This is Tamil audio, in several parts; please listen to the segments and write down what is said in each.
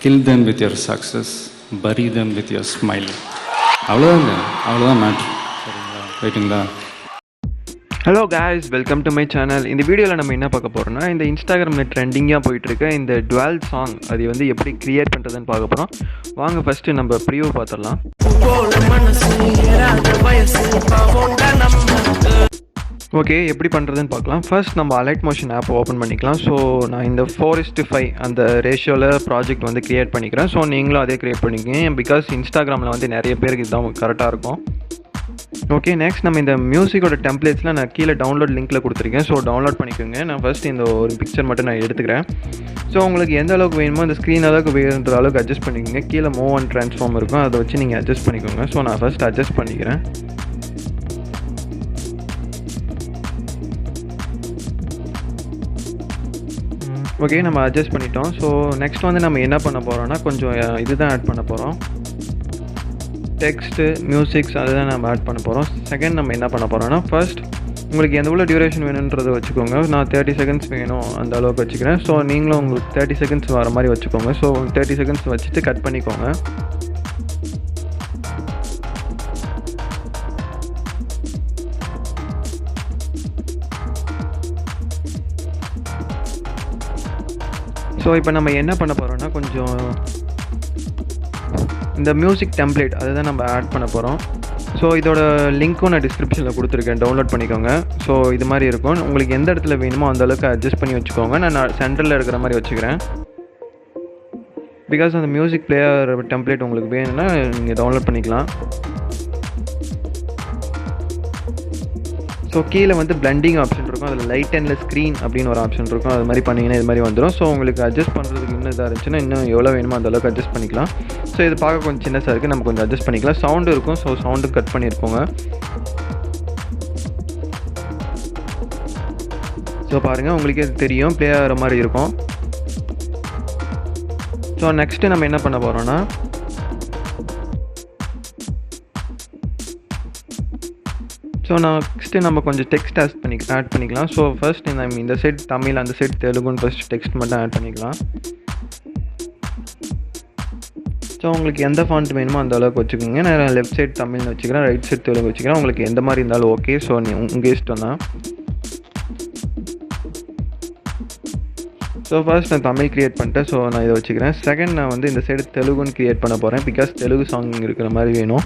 Kill them with your success, bury them with your smile. அவ்வளோதான் மேட்ரு. சரிங்களா, ரைட்டுங்களா? Hello guys, welcome to my channel. இந்த வீடியோவில் நம்ம என்ன பார்க்க போகிறோம்னா, இந்த இன்ஸ்டாகிராமில் ட்ரெண்டிங்காக போயிட்டுருக்க இந்த டுவெல் சாங் அது வந்து எப்படி க்ரியேட் பண்ணுறதுன்னு பார்க்க போகிறோம். வாங்க ஃபஸ்ட்டு நம்ம ப்ரியூ பார்த்துடலாம். ஓகே, எப்படி பண்ணுறதுன்னு பார்க்கலாம். ஃபர்ஸ்ட் நம்ம Alightmotion ஆப் ஓப்பன் பண்ணிக்கலாம். ஸோ நான் இந்த 4:5 அந்த ரேஷியோவில் ப்ராஜெக்ட் வந்து க்ரியேட் பண்ணிக்கிறேன். ஸோ நீங்களும் அதே க்ரியேட் பண்ணிக்கோங்க. பிகாஸ் இன்ஸ்டாகிராமில் வந்து நிறைய பேருக்கு இதுதான் கரெக்டாக இருக்கும். ஓகே, நெக்ஸ்ட் நம்ம இந்த மியூசிக்கோட டெம்ப்ளேட்ஸில் நான் கீழே டவுன்லோட் லிங்க்கில் கொடுத்துருக்கேன். ஸோ டவுன்லோட் பண்ணிக்கோங்க. நான் ஃபஸ்ட் இந்த ஒரு பிக்சர் மட்டும் நான் எடுத்துக்கிறேன். ஸோ உங்களுக்கு எந்த அளவுக்கு வேணுமோ அந்த ஸ்க்ரீன் அளவுக்கு வேணுன்ற அளவுக்கு அட்ஜஸ்ட் பண்ணிக்கோங்க. கீழே மூவ் அண்ட் ட்ரான்ஸ்ஃபார்ம் இருக்கும், அதை வச்சு நீங்கள் அட்ஜஸ்ட் பண்ணிக்கோங்க. ஸோ நான் ஃபஸ்ட் அட்ஜஸ்ட் பண்ணிக்கிறேன். ஓகே, நம்ம அட்ஜஸ்ட் பண்ணிட்டோம். ஸோ நெக்ஸ்ட் வந்து நம்ம என்ன பண்ண போகிறோம்னா, கொஞ்சம் இதுதான் ஆட் பண்ண போகிறோம். டெக்ஸ்ட்டு, மியூசிக்ஸ் அதுதான் நம்ம ஆட் பண்ண போகிறோம். செகண்ட் நம்ம என்ன பண்ண போகிறோம்னா, ஃபர்ஸ்ட் உங்களுக்கு எவ்வளோ டியூரேஷன் வேணுன்றதை வச்சுக்கோங்க. நான் 30 செகண்ட்ஸ் வேணும் அந்த அளவுக்கு வச்சுக்கிறேன். ஸோ நீங்களும் உங்களுக்கு 30 செகண்ட்ஸ் வர மாதிரி வச்சுக்கோங்க. ஸோ 30 செகண்ட்ஸ் வச்சுட்டு கட் பண்ணிக்கோங்க. ஸோ இப்போ நம்ம என்ன பண்ண போகிறோம்னா, கொஞ்சம் இந்த மியூசிக் டெம்ப்ளேட் அதுதான் நம்ம ஆட் பண்ண போகிறோம். ஸோ இதோட லிங்க்கும் நான் டிஸ்கிரிப்ஷனில் கொடுத்துருக்கேன், டவுன்லோட் பண்ணிக்கோங்க. ஸோ இது மாதிரி இருக்கும். உங்களுக்கு எந்த இடத்துல வேணுமோ அந்த அளவுக்கு அட்ஜஸ்ட் பண்ணி வச்சுக்கோங்க. நான் சென்டரில் இருக்கிற மாதிரி வச்சுக்கிறேன். பிகாஸ் அந்த மியூசிக் பிளேயர் டெம்ப்ளேட் உங்களுக்கு வேணும்னா நீங்கள் டவுன்லோட் பண்ணிக்கலாம். ஸோ கீழே வந்து பிளண்டிங் ஆப்ஷன் இருக்கும், அதில் லைட் அண்டில் ஸ்க்ரீன் அப்படின்னு ஒரு ஆப்ஷன் இருக்கும். அது மாதிரி பண்ணிங்கன்னா இது மாதிரி வந்துடும். ஸோ உங்களுக்கு அட்ஜஸ்ட் பண்ணுறதுக்கு இன்னும் இதாக இருந்துச்சுன்னா இன்னும் எவ்வளோ வேணுமோ அந்த அளவுக்கு அட்ஜஸ்ட் பண்ணிக்கலாம். ஸோ இது பார்க்க கொஞ்சம் சின்னதாக இருக்குது, நம்ம கொஞ்சம் அட்ஜஸ்ட் பண்ணிக்கலாம். சவுண்டு இருக்கும், ஸோ சவுண்டு கட் பண்ணியிருக்கோங்க. ஸோ பாருங்கள், உங்களுக்கே தெரியும் ப்ளே ஆகிற மாதிரி இருக்கும். ஸோ நெக்ஸ்ட்டு நம்ம என்ன பண்ண போகிறோன்னா, ஸோ நெக்ஸ்ட்டு நம்ம கொஞ்சம் டெக்ஸ்ட் ஆட் பண்ணிக்கலாம். ஸோ ஃபர்ஸ்ட் நம்ம இந்த சைட் தமிழ், அந்த சைட் தெலுங்குன்னு ஃபஸ்ட் டெக்ஸ்ட் மட்டும் ஆட் பண்ணிக்கலாம். ஸோ உங்களுக்கு எந்த ஃபாண்ட் வேணுமோ அந்த அளவுக்கு வச்சுக்கோங்க. நான் லெஃப்ட் சைட் தமிழ்னு வச்சுக்கிறேன், ரைட் சைட் தெலுங்கு வச்சுக்கிறேன். உங்களுக்கு எந்த மாதிரி இருந்தாலும் ஓகே. ஸோ உங்கள் இஷ்டம் தான். ஸோ ஃபர்ஸ்ட் நான் தமிழ் க்ரியேட் பண்ணிட்டேன். ஸோ நான் இதை வச்சுக்கிறேன். செகண்ட் நான் வந்து இந்த சைடு தெலுங்குன்னு க்ரியேட் பண்ண போகிறேன். பிகாஸ் தெலுங்கு சாங் இருக்கிற மாதிரி வேணும்.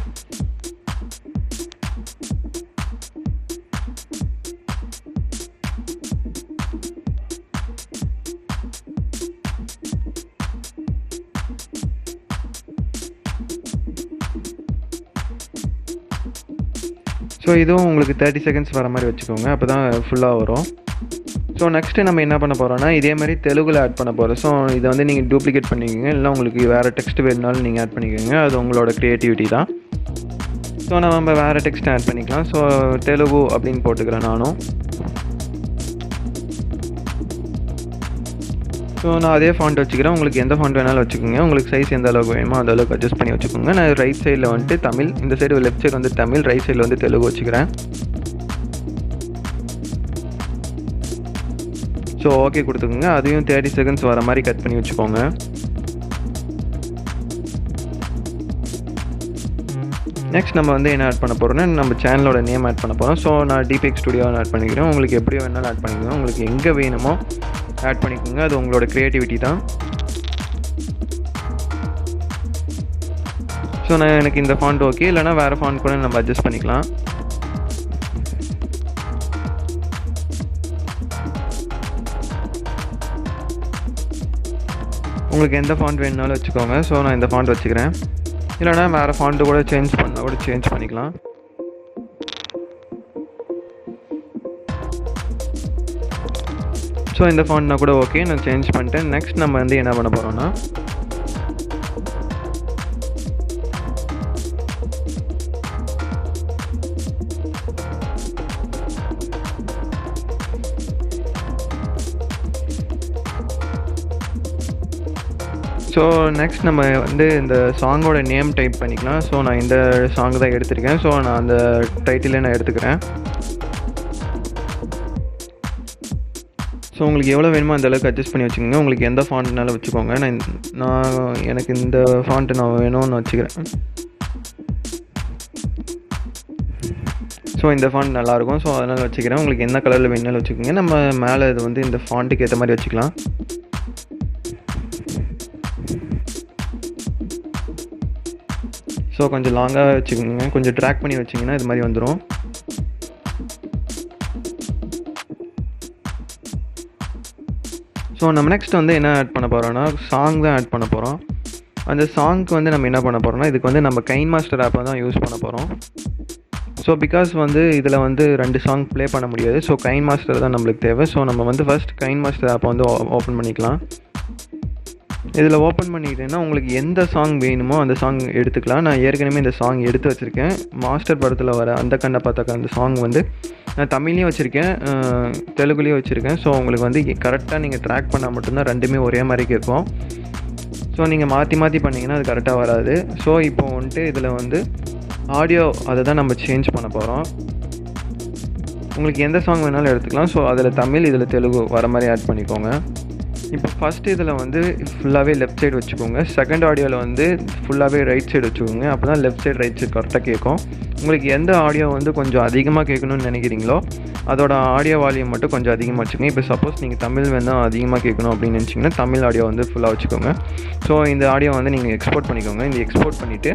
ஸோ இதுவும் உங்களுக்கு 30 செகண்ட்ஸ் வர மாதிரி வச்சுக்கோங்க, அப்போ தான் ஃபுல்லாக வரும். ஸோ நெக்ஸ்ட்டு நம்ம என்ன பண்ண போகிறோம்னா, இதே மாதிரி தெலுங்கில் ஆட் பண்ண போகிறோம். ஸோ இதை வந்து நீங்கள் டூப்ளிகேட் பண்ணிக்கோங்க, இல்லை உங்களுக்கு வேறு டெக்ஸ்ட் வேணுனாலும் நீங்கள் ஆட் பண்ணிக்கோங்க. அது உங்களோட க்ரியேட்டிவிட்டி தான். ஸோ நம்ம வேறு டெக்ஸ்ட் ஆட் பண்ணிக்கலாம். ஸோ தெலுங்கு அப்படின்னு போட்டுக்கிறேன் நானும். ஸோ நான் அதே ஃபாண்ட் வச்சுக்கிறேன். உங்களுக்கு எந்த ஃபாண்ட் வேணாலும் வச்சுக்கோங்க. உங்களுக்கு சைஸ் எந்த அளவுக்கு வேணுமோ அந்த அளவுக்கு அட்ஜஸ்ட் பண்ணி வச்சுக்கோங்க. நான் ரைட் சைடில் வந்துட்டு தமிழ், இந்த சைடு லெஃப்ட் சைடு வந்து தமிழ், ரைட் சைடில் வந்து தெலுங்கு வச்சுக்கிறேன். ஸோ ஓகே கொடுத்துக்கோங்க. அதையும் 30 செகண்ட்ஸ் வர மாதிரி கட் பண்ணி வச்சுக்கோங்க. நெக்ஸ்ட் நம்ம வந்து என்ன ஆட் பண்ண போகிறோம்னா, நம்ம சேனலோட நேம் ஆட் பண்ண போகிறோம். ஸோ நான் டிபிஎக்ஸ் ஸ்டுடியோன்னு ஆட் பண்ணிக்கிறேன். உங்களுக்கு எப்படி வேணாலும் ஆட் பண்ணிக்கோங்க. உங்களுக்கு எங்கே வேணுமோ ஆட் பண்ணிக்கோங்க. அது உங்களோட க்ரியேட்டிவிட்டி தான். ஸோ எனக்கு இந்த ஃபாண்ட் ஓகே, இல்லைனா வேறு ஃபாண்ட் கூட நம்ம அட்ஜஸ்ட் பண்ணிக்கலாம். உங்களுக்கு எந்த ஃபாண்ட் வேணுனாலும் வச்சுக்கோங்க. ஸோ நான் இந்த ஃபாண்ட் வச்சுக்கிறேன். இல்லைனா வேறு ஃபாண்ட்டு கூட சேஞ்ச் பண்ணிக்கலாம். ஸோ இந்த ஃபாண்ட்னா கூட ஓகே, நான் சேஞ்ச் பண்ணிட்டேன். நெக்ஸ்ட் நம்ம வந்து என்ன பண்ண போகிறோம்னா, ஸோ நெக்ஸ்ட் நம்ம வந்து இந்த சாங்கோட நேம் டைப் பண்ணிக்கலாம். ஸோ நான் இந்த சாங் தான் எடுத்திருக்கேன். ஸோ நான் அந்த டைட்டிலே நான் எடுத்துக்கிறேன். ஸோ உங்களுக்கு எவ்வளோ வேணுமோ அந்த அளவுக்கு அட்ஜஸ்ட் பண்ணி வச்சுக்கோங்க. உங்களுக்கு எந்த ஃபாண்ட்னாலும் வச்சுக்கோங்க. நான் எனக்கு இந்த ஃபாண்ட்டு நான் வேணும்னு வச்சுக்கிறேன். ஸோ இந்த ஃபாண்ட் நல்லாயிருக்கும். ஸோ அதனால் வச்சுக்கிறேன். உங்களுக்கு என்ன கலரில் வேணுனாலும் வச்சுக்கோங்க. நம்ம மேலே இது வந்து இந்த ஃபாண்ட்டுக்கு ஏற்ற மாதிரி வச்சுக்கலாம். ஸோ கொஞ்சம் லாங்காக வச்சுக்கோங்க. கொஞ்சம் ட்ராக் பண்ணி வச்சிங்கன்னா இது மாதிரி வந்துடும். ஸோ நம்ம நெக்ஸ்ட் வந்து என்ன ஆட் பண்ண போகிறோம்னா சாங் தான் ஆட் பண்ண போகிறோம். அந்த சாங்க்கு வந்து நம்ம என்ன பண்ண போகிறோம்னா இதுக்கு வந்து நம்ம கைன் மாஸ்டர் ஆப்பை தான் யூஸ் பண்ண போகிறோம். ஸோ பிகாஸ் வந்து இதில் வந்து 2 சாங் ப்ளே பண்ண முடியாது. ஸோ கைன் மாஸ்டர் தான் நம்மளுக்கு தேவை. ஸோ நம்ம வந்து ஃபஸ்ட் கைன் மாஸ்டர் ஆப்பை வந்து ஓப்பன் பண்ணிக்கலாம். இதில் ஓப்பன் பண்ணிக்கிட்டேன்னா உங்களுக்கு எந்த சாங் வேணுமோ அந்த சாங் எடுத்துக்கலாம். நான் ஏற்கனவே இந்த சாங் எடுத்து வச்சுருக்கேன். மாஸ்டர் படத்தில் வர அந்த கண்ணை பார்த்தாக்க அந்த சாங் வந்து நான் தமிழ்லேயும் வச்சுருக்கேன், தெலுங்குலேயும் வச்சுருக்கேன். ஸோ உங்களுக்கு வந்து கரெக்டாக நீங்கள் ட்ராக் பண்ணால் மட்டும்தான் 2மே ஒரே மாதிரி கேட்கும். ஸோ நீங்கள் மாற்றி மாற்றி பண்ணிங்கன்னா அது கரெக்டாக வராது. ஸோ இப்போ வந்துட்டு இதில் வந்து ஆடியோ அதை தான் நம்ம சேஞ்ச் பண்ண போகிறோம். உங்களுக்கு எந்த சாங் வேணாலும் எடுத்துக்கலாம். ஸோ அதில் தமிழ் இதில் தெலுங்கு வர மாதிரி ஆட் பண்ணிக்கோங்க. இப்போ ஃபஸ்ட்டு இதில் வந்து ஃபுல்லாகவே லெஃப்ட் சைடு வச்சுக்கோங்க. செகண்ட் ஆடியோவில் வந்து ஃபுல்லாகவே ரைட் சைடு வச்சுக்கோங்க. அப்போ தான் லெஃப்ட் சைடு ரைட் சைடு கரெக்டாக கேட்கும். உங்களுக்கு எந்த ஆடியோ வந்து கொஞ்சம் அதிகமாக கேட்கணும்னு நினைக்கிறீங்களோ அதோட ஆடியோ வால்யூம் மட்டும் கொஞ்சம் அதிகமாக வச்சுக்கோங்க. இப்போ சப்போஸ் நீங்கள் தமிழ் வேணால் அதிகமாக கேட்கணும் அப்படின்னு நினச்சிங்கன்னா தமிழ் ஆடியோ வந்து ஃபுல்லாக வச்சுக்கோங்க. ஸோ இந்த ஆடியோ வந்து நீங்கள் எக்ஸ்போர்ட் பண்ணிக்கோங்க. இந்த எக்ஸ்போர்ட் பண்ணிவிட்டு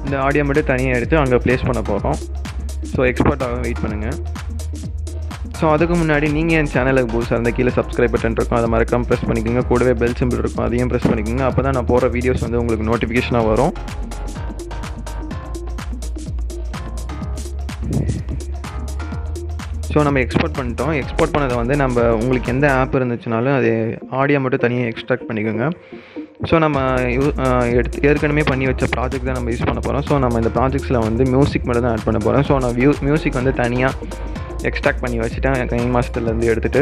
இந்த ஆடியோ மட்டும் தனியாக எடுத்து அங்கே ப்ளேஸ் பண்ண போகிறோம். ஸோ எக்ஸ்போர்ட் ஆக வெயிட் பண்ணுங்கள். ஸோ அதுக்கு முன்னாடி நீங்கள் என் சேனலுக்கு புதுசாக இருந்தால் கீழே சப்ஸ்கிரைப் பட்டன் இருக்கும், அதை மறக்காம ப்ரெஸ் பண்ணிக்கோங்க. கூடவே பெல் சிம்பிள் இருக்கும், அதையும் ப்ரெஸ் பண்ணிக்கோங்க. அப்போ தான் நான் போகிற வீடியோஸ் வந்து உங்களுக்கு நோட்டிஃபிகேஷனாக வரும். ஸோ நம்ம எக்ஸ்போர்ட் பண்ணிட்டோம். எக்ஸ்போர்ட் பண்ணதை வந்து நம்ம உங்களுக்கு எந்த ஆப் இருந்துச்சுனாலும் அது ஆடியோ மட்டும் தனியாக எக்ஸ்ட்ராக்ட் பண்ணிக்கோங்க. ஸோ நம்ம ஏற்கனவே பண்ணி வச்ச ப்ராஜெக்ட் தான் நம்ம யூஸ் பண்ண போகிறோம். ஸோ நம்ம இந்த ப்ராஜெக்ட்ஸில் வந்து மியூசிக் மட்டும் தான் ஆட் பண்ண போகிறோம். ஸோ நான் மியூசிக் வந்து தனியாக எக்ஸ்ட்ராக்ட் பண்ணி வச்சுட்டேன் கைன் மாஸ்டர்லேருந்து எடுத்துகிட்டு.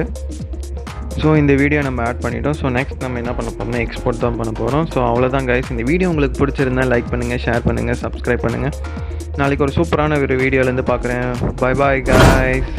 ஸோ இந்த வீடியோ நம்ம ஆட் பண்ணிட்டோம். ஸோ நெக்ஸ்ட் நம்ம என்ன பண்ண போகிறோம்னா எக்ஸ்போர்ட் தான் பண்ண போகிறோம். ஸோ அவ்வளோதான் கைஸ். இந்த வீடியோ உங்களுக்கு பிடிச்சிருந்தா லைக் பண்ணுங்கள், ஷேர் பண்ணுங்கள், சப்ஸ்கிரைப் பண்ணுங்கள். நாளைக்கு ஒரு சூப்பரான ஒரு வீடியோலேருந்து பார்க்குறேன். Bye bye guys.